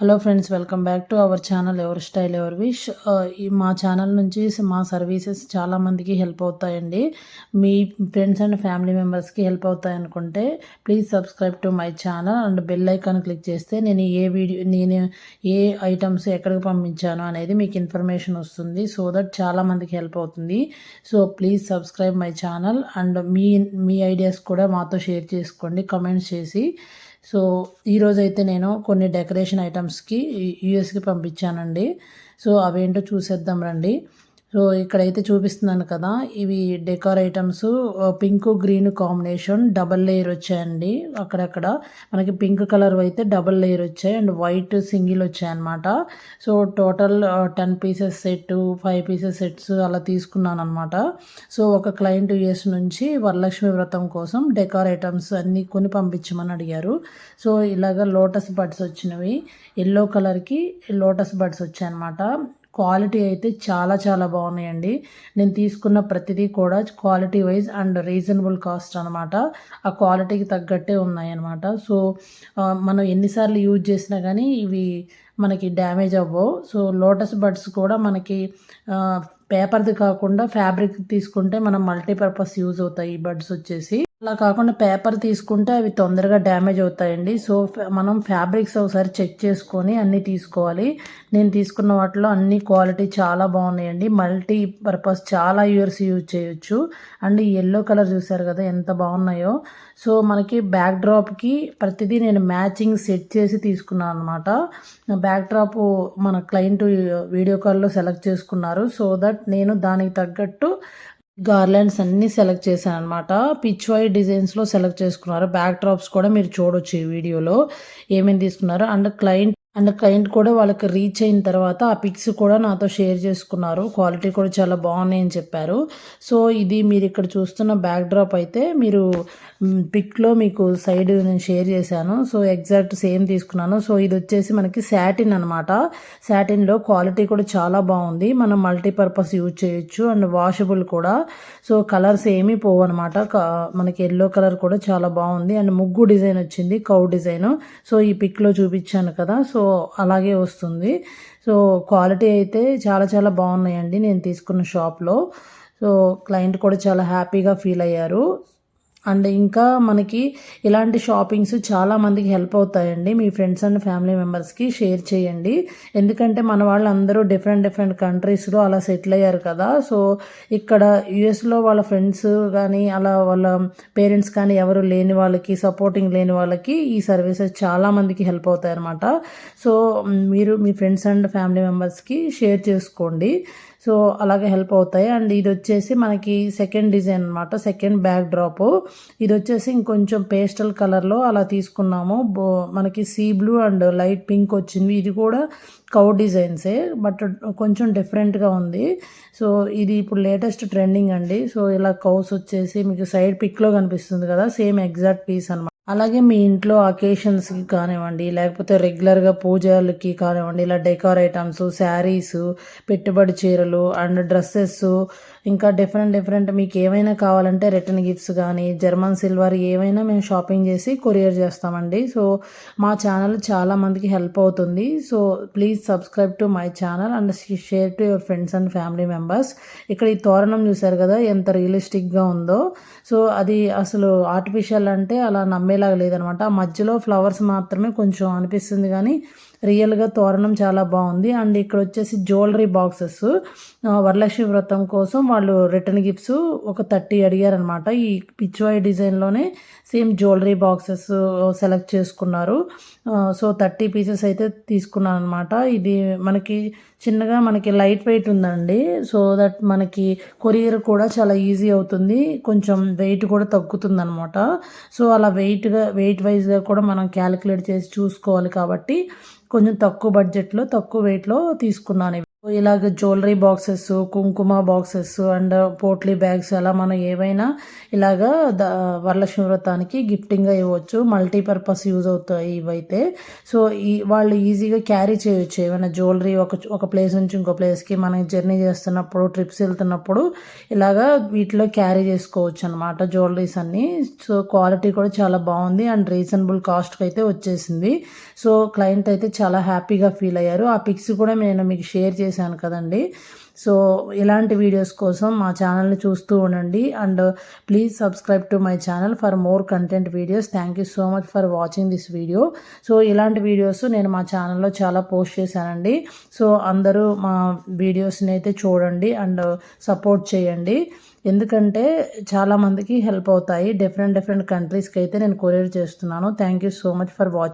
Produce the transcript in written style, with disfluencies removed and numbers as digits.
Hello friends, welcome back to our channel ever style ever wish. మా channel నుంచి మా services చాలామందికి help అవుతాయండి. మీ ఫ్రెండ్స్ అండ్ ఫ్యామిలీ మెంబర్స్కి హెల్ప్ అవుతాయి అనుకుంటే please subscribe to my channel and bell icon click చేస్తే నేను ఏ ఐటమ్స్ ఎక్కడికి పంపించాను అనేది మీకు ఇన్ఫర్మేషన్ వస్తుంది. సో దట్ చాలామందికి హెల్ప్ అవుతుంది. So please subscribe my channel and me ideas కూడా మాతో షేర్ చేసుకోండి కమెంట్స్ చేసి. సో ఈరోజైతే నేను కొన్ని డెకరేషన్ ఐటమ్స్కి యూఎస్కి పంపించానండి. సో అవేంటో చూసేద్దాం రండి. సో ఇక్కడైతే చూపిస్తున్నాను కదా, ఇవి decor items pink green combination double layer వచ్చాయండి. అక్కడక్కడ మనకి పింక్ కలర్ అయితే డబల్ లేయర్ వచ్చాయి అండ్ వైట్ సింగిల్ వచ్చాయన్నమాట. So total 10 pieces set 5 pieces sets అలా తీసుకున్నాను అనమాట. సో ఒక క్లయింట్ యూఎస్ నుంచి వరలక్ష్మి వ్రతం కోసం డెకార్ ఐటమ్స్ అన్నీ కొని పంపించమని అడిగారు. సో ఇలాగ లోటస్ బడ్స్ వచ్చినవి, ఎల్లో కలర్కి లోటస్ బడ్స్ వచ్చాయన్నమాట. క్వాలిటీ అయితే చాలా చాలా బాగున్నాయండి. నేను తీసుకున్న ప్రతిదీ కూడా quality wise and reasonable cost అనమాట. ఆ క్వాలిటీకి తగ్గట్టే ఉన్నాయన్నమాట. సో మనం ఎన్నిసార్లు యూజ్ చేసినా కానీ ఇవి మనకి డ్యామేజ్ అవ్వవు. సో లోటస్ బడ్స్ కూడా మనకి పేపర్ది కాకుండా ఫ్యాబ్రిక్ తీసుకుంటే మనం మల్టీపర్పస్ యూజ్ అవుతాయి ఈ బడ్స్ వచ్చేసి. అలా కాకుండా పేపర్ తీసుకుంటే అవి తొందరగా డ్యామేజ్ అవుతాయండి. సో మనం ఫ్యాబ్రిక్స్ ఒకసారి చెక్ చేసుకొని అన్నీ తీసుకోవాలి. నేను తీసుకున్న వాటిలో అన్ని క్వాలిటీ చాలా బాగున్నాయండి. మల్టీ పర్పస్ చాలా ఇయర్స్ యూజ్ చేయొచ్చు. అండ్ ఈ ఎల్లో కలర్ చూసారు కదా ఎంత బాగున్నాయో. సో మనకి బ్యాక్ డ్రాప్కి ప్రతిదీ నేను మ్యాచింగ్ సెట్ చేసి తీసుకున్నాను అనమాట. బ్యాక్ డ్రాప్ మన క్లయింట్ వీడియో కాల్లో సెలెక్ట్ చేసుకున్నారు. సో దట్ నేను దానికి తగ్గట్టు గార్లాండ్స్ అన్నీ సెలెక్ట్ చేశాను అనమాట. పిచ్ వైట్ డిజైన్స్లో సెలెక్ట్ చేసుకున్నారు. బ్యాక్ డ్రాప్స్ కూడా మీరు చూడొచ్చు ఈ వీడియోలో ఏమేమి తీసుకున్నారు. అండ్ క్లయింట్ కూడా వాళ్ళకి రీచ్ అయిన తర్వాత ఆ పిక్స్ కూడా నాతో షేర్ చేసుకున్నారు. క్వాలిటీ కూడా చాలా బాగున్నాయి అని చెప్పారు. సో ఇది మీరు ఇక్కడ చూస్తున్న బ్యాక్ డ్రాప్ అయితే మీరు పిక్లో మీకు సైడ్ నేను షేర్ చేశాను. సో ఎగ్జాక్ట్ సేమ్ తీసుకున్నాను. సో ఇది వచ్చేసి మనకి శాటిన్ అనమాట. శాటిన్లో క్వాలిటీ కూడా చాలా బాగుంది. మనం మల్టీపర్పస్ యూజ్ చేయొచ్చు అండ్ వాషబుల్ కూడా. సో కలర్స్ ఏమీ పోవు అనమాట. మనకి ఎల్లో కలర్ కూడా చాలా బాగుంది అండ్ ముగ్గు డిజైన్ వచ్చింది, కౌ డిజైన్. సో ఈ పిక్లో చూపించాను కదా, సో అలాగే వస్తుంది. సో క్వాలిటీ అయితే చాలా చాలా బాగున్నాయండి నేను తీసుకున్న షాప్లో. సో క్లయింట్ కూడా చాలా హ్యాపీగా ఫీల్ అయ్యారు. అండ్ ఇంకా మనకి ఇలాంటి షాపింగ్స్ చాలామందికి హెల్ప్ అవుతాయండి. మీ ఫ్రెండ్స్ అండ్ ఫ్యామిలీ మెంబర్స్కి షేర్ చేయండి. ఎందుకంటే మన వాళ్ళందరూ డిఫరెంట్ కంట్రీస్లో అలా సెటిల్ అయ్యారు కదా. సో ఇక్కడ యుఎస్లో వాళ్ళ ఫ్రెండ్స్ కానీ అలా వాళ్ళ పేరెంట్స్ కానీ ఎవరు లేని వాళ్ళకి, సపోర్టింగ్ లేని వాళ్ళకి ఈ సర్వీసెస్ చాలామందికి హెల్ప్ అవుతాయి అన్నమాట. సో మీరు మీ ఫ్రెండ్స్ అండ్ ఫ్యామిలీ మెంబర్స్కి షేర్ చేసుకోండి. సో అలాగే హెల్ప్ అవుతాయి. అండ్ ఇది వచ్చేసి మనకి సెకండ్ డిజైన్ అనమాట, సెకండ్ బ్యాక్ డ్రాప్. ఇది వచ్చేసి ఇంకొంచెం పేస్టల్ కలర్లో అలా తీసుకున్నాము. మనకి sea blue and light pink వచ్చింది. ఇది కూడా కౌ డిజైన్సే బట్ కొంచెం డిఫరెంట్గా ఉంది. సో ఇది ఇప్పుడు లేటెస్ట్ ట్రెండింగ్ అండి. సో ఇలా కౌస్ వచ్చేసి మీకు సైడ్ పిక్లో కనిపిస్తుంది కదా, సేమ్ ఎగ్జాక్ట్ పీస్ అనమాట. అలాగే మీ ఇంట్లో అకేషన్స్కి కానివ్వండి, లేకపోతే రెగ్యులర్గా పూజలకి కానివ్వండి, ఇలా డెకార్ ఐటమ్స్, శారీస్, పెట్టుబడి చీరలు అండ్ డ్రెస్సెస్, ఇంకా డిఫరెంట్ మీకు ఏమైనా కావాలంటే రిటర్న్ గిఫ్ట్స్ కానీ జర్మన్ సిల్వర్ ఏమైనా మేము షాపింగ్ చేసి కొరియర్ చేస్తామండి. సో మా ఛానల్ చాలామందికి హెల్ప్ అవుతుంది. So please subscribe to my channel and share to your friends and family members. ఇక్కడ ఈ తోరణం చూసారు కదా ఎంత రియలిస్టిక్గా ఉందో. సో అది అసలు ఆర్టిఫిషియల్ అంటే అలా నమ్మేలాగా లేదనమాట. ఆ మధ్యలో ఫ్లవర్స్ మాత్రమే కొంచెం అనిపిస్తుంది కానీ రియల్గా తోరణం చాలా బాగుంది. అండ్ ఇక్కడ వచ్చేసి జ్యువెలరీ బాక్సెస్ వరలక్ష్మి వ్రతం కోసం వాళ్ళు రిటర్న్ గిఫ్ట్స్ ఒక 30 అడిగారనమాట. ఈ పిచ్వాయ్ డిజైన్లోనే సేమ్ జ్యువెలరీ బాక్సెస్ సెలెక్ట్ చేసుకున్నారు. సో 30 పీసెస్ అయితే తీసుకున్నాను అనమాట. ఇది మనకి చిన్నగా మనకి లైట్ వెయిట్ ఉందండి. సో దట్ మనకి కొరియర్ కూడా చాలా ఈజీ అవుతుంది, కొంచెం వెయిట్ కూడా తగ్గుతుంది అనమాట. సో అలా వెయిట్ వైజ్గా కూడా మనం క్యాలిక్యులేట్ చేసి చూసుకోవాలి కాబట్టి కొంచెం తక్కువ బడ్జెట్లో తక్కువ వెయిట్లో తీసుకున్నాను. ఇలాగ జ్యువెలరీ బాక్సెస్, కుంకుమ బాక్సెస్ అండ్ పోట్లీ బ్యాగ్స్ అలా మనం ఏవైనా ఇలాగా ద వరలక్ష్మి వ్రతానికి గిఫ్టింగ్‌గా ఇవ్వచ్చు. మల్టీపర్పస్ యూజ్ అవుతాయి ఇవైతే. సో, వాళ్ళు ఈజీగా క్యారీ చేయొచ్చు. ఏమైనా జ్యువెలరీ ఒక ప్లేస్ నుంచి ఇంకో ప్లేస్‌కి మనం జర్నీ చేస్తున్నప్పుడు, ట్రిప్స్ ఎళ్తున్నప్పుడు ఇలాగా వీటిలో క్యారీ చేసుకోవచ్చనమాట జ్యువెలరీస్ అన్నీ. సో, క్వాలిటీ కూడా చాలా బావుంది అండ్ రీజనబుల్ కాస్ట్‌కైతే వచ్చేసింది. సో, క్లయింట్ అయితే చాలా హ్యాపీగా ఫీల్ అయ్యారు. ఆ పిక్స్ కూడా నేను మీకు షేర్ చేశాను కదండీ! సో, ఇలాంటి వీడియోస్ కోసం మా ఛానల్‌ని చూస్తూ ఉండండి. And please subscribe to my channel for more content videos. Thank you so much for watching this video. So, ఇలాంటి వీడియోస్ నేను మా ఛానల్‌లో చాలా పోస్ట్ చేశానండి. సో, అందరూ మా వీడియోస్‌ని అయితే చూడండి అండ్ సపోర్ట్ చేయండి. ఎందుకంటే చాలామందికి హెల్ప్ అవుతాయి. డిఫరెంట్ కంట్రీస్‌కి అయితే నేను కొరియర్ చేస్తున్నాను. Thank you so much for watching.